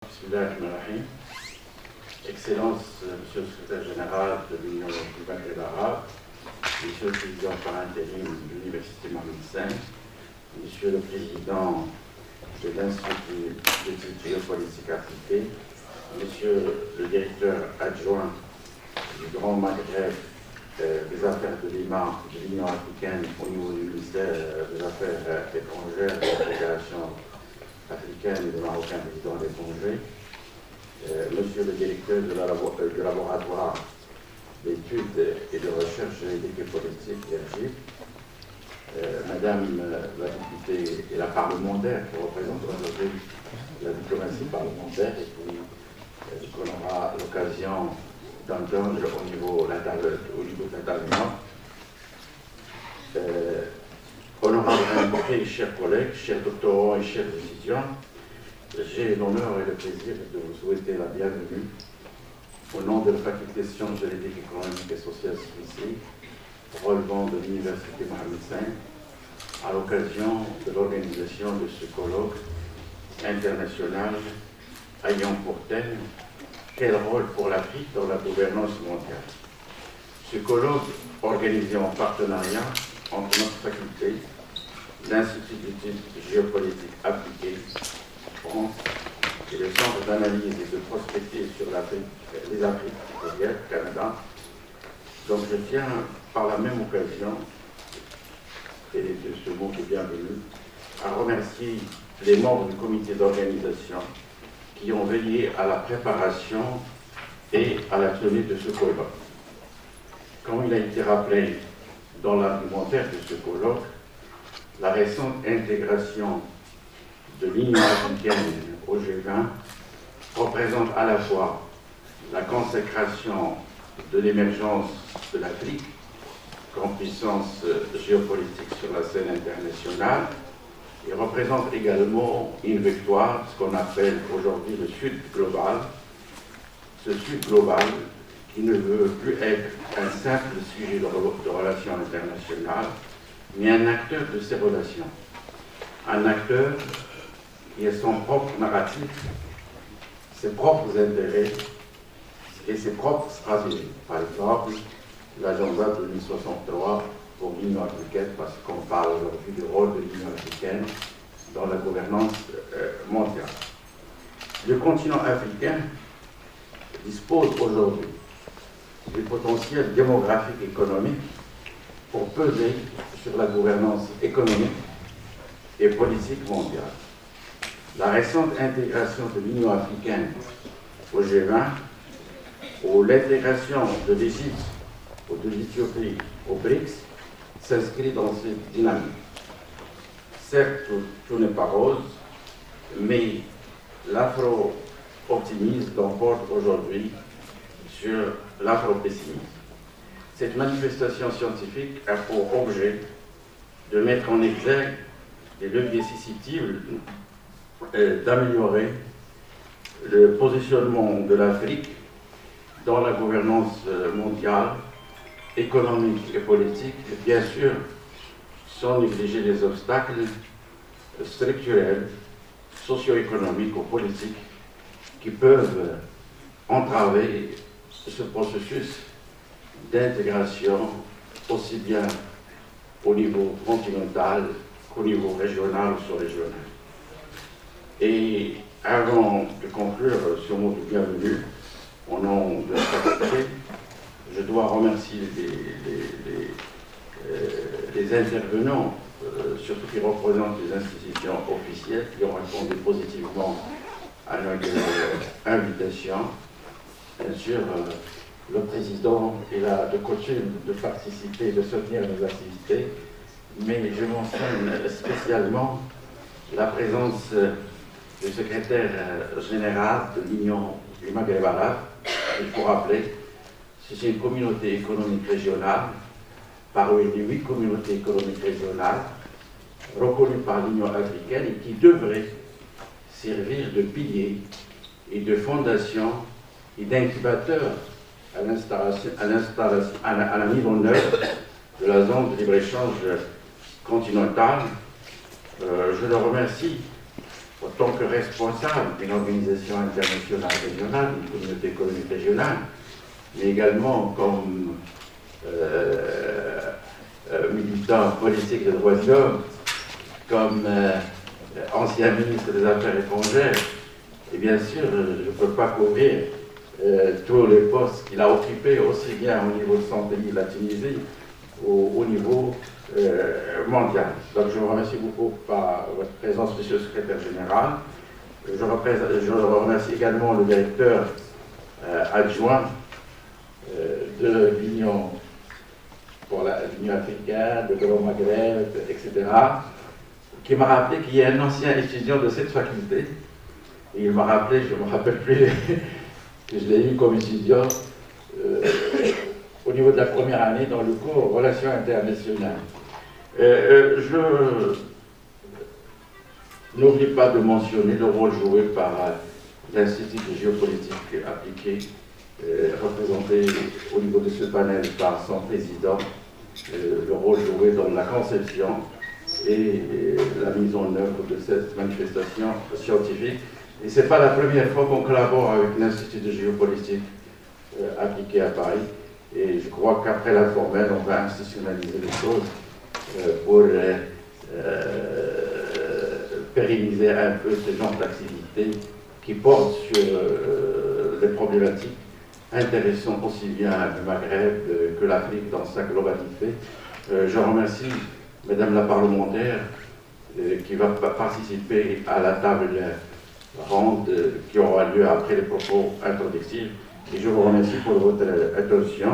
Bismillahirrahmanirrahim. Excellence, Monsieur le Secrétaire Général de l'Union du Maghreb arabe, Monsieur le Président par intérim de l'Université Mohammed V, Monsieur le Président de l'Institut d'études géopolitiques appliquées, Monsieur le Directeur adjoint du Grand Maghreb des Affaires de Lima de l'Union africaine au niveau du ministère des Affaires étrangères de la Fédération africaine et des Marocains résidant à l'étranger, Monsieur le Directeur du laboratoire d'études et de recherche juridique et politique, RGIP, Madame la députée et la parlementaire qui représente aujourd'hui la diplomatie parlementaire et qu'on aura l'occasion d'entendre au niveau de l'intervenant. Honorables invités, chers collègues, chers doctorants et chers étudiants, j'ai l'honneur et le plaisir de vous souhaiter la bienvenue au nom de la faculté de sciences juridiques, économiques et sociales ici, relevant de l'Université Mohammed V, à l'occasion de l'organisation de ce colloque international ayant pour thème « Quel rôle pour l'Afrique dans la gouvernance mondiale ?» Ce colloque, organisé en partenariat entre notre faculté, l'Institut d'études géopolitiques appliquées, France, et le Centre d'analyse et de prospective sur les Afriques équatoriales, Canada. Donc je tiens par la même occasion, et de ce mot de bienvenue, à remercier les membres du comité d'organisation qui ont veillé à la préparation et à la tenue de ce colloque. Comme il a été rappelé dans l'argumentaire de ce colloque, la récente intégration de l'Union africaine au G20 représente à la fois la consécration de l'émergence de l'Afrique comme puissance géopolitique sur la scène internationale et représente également une victoire, ce qu'on appelle aujourd'hui le Sud global, ce Sud global qui ne veut plus être un simple sujet de relations internationales, mais un acteur de ces relations. Un acteur qui a son propre narratif, ses propres intérêts et ses propres stratégies. Par exemple, l'agenda 2063 pour l'Union africaine, parce qu'on parle aujourd'hui du rôle de l'Union africaine dans la gouvernance mondiale. Le continent africain dispose aujourd'hui du potentiel démographique et économique pour peser sur la gouvernance économique et politique mondiale. La récente intégration de l'Union africaine au G20, ou l'intégration de l'Égypte ou de l'Éthiopie au BRICS, s'inscrit dans cette dynamique. Certes, tout n'est pas rose, mais l'afro-optimisme l'emporte aujourd'hui sur l'afro-pessimisme. Cette manifestation scientifique a pour objet de mettre en exergue des leviers susceptibles d'améliorer le positionnement de l'Afrique dans la gouvernance mondiale, économique et politique, et bien sûr, sans négliger les obstacles structurels, socio-économiques ou politiques qui peuvent entraver ce processus d'intégration aussi bien au niveau continental qu'au niveau régional ou sous-régional. Et avant de conclure ce mot de bienvenue, au nom de la faculté, je dois remercier les intervenants, surtout qui représentent les institutions officielles, qui ont répondu positivement à notre invitation. Bien sûr, le président il a de coutume de participer, de soutenir nos activités, mais je mentionne spécialement la présence du secrétaire général de l'Union du Maghreb arabe. Il faut rappeler, c'est une communauté économique régionale, parmi les 8 communautés économiques régionales, reconnues par l'Union africaine et qui devrait servir de pilier et de fondation et d'incubateur à la mise en œuvre de la zone de libre-échange continentale. Je le remercie en tant que responsable d'une organisation internationale régionale, une communauté économique régionale, mais également comme militant politique des droits de l'homme, comme ancien ministre des Affaires étrangères, et bien sûr, je ne peux pas couvrir tous les postes qu'il a occupés, aussi bien au niveau de son pays, la Tunisie, au niveau mondial. Donc je vous remercie beaucoup par votre présence, Monsieur le Secrétaire Général. Je remercie également le directeur adjoint de l'Union pour l'Union africaine, de l'Euro Maghreb, etc., qui m'a rappelé qu'il y a un ancien étudiant de cette faculté. Et il m'a rappelé, je ne me rappelle plus, que je l'ai eu comme étudiant au niveau de la première année dans le cours Relations internationales. Je n'oublie pas de mentionner le rôle joué par l'Institut de géopolitique appliquée, représenté au niveau de ce panel par son président, le rôle joué dans la conception et la mise en œuvre de cette manifestation scientifique. Et ce n'est pas la première fois qu'on collabore avec l'Institut de géopolitique appliquée à Paris. Et je crois qu'après la formelle, on va institutionnaliser les choses pour pérenniser un peu ce genre d'activité qui porte sur les problématiques intéressant aussi bien le Maghreb que l'Afrique dans sa globalité. Je remercie Madame la parlementaire qui va participer à la table ronde qui aura lieu après les propos introductifs. Et je vous remercie pour votre attention.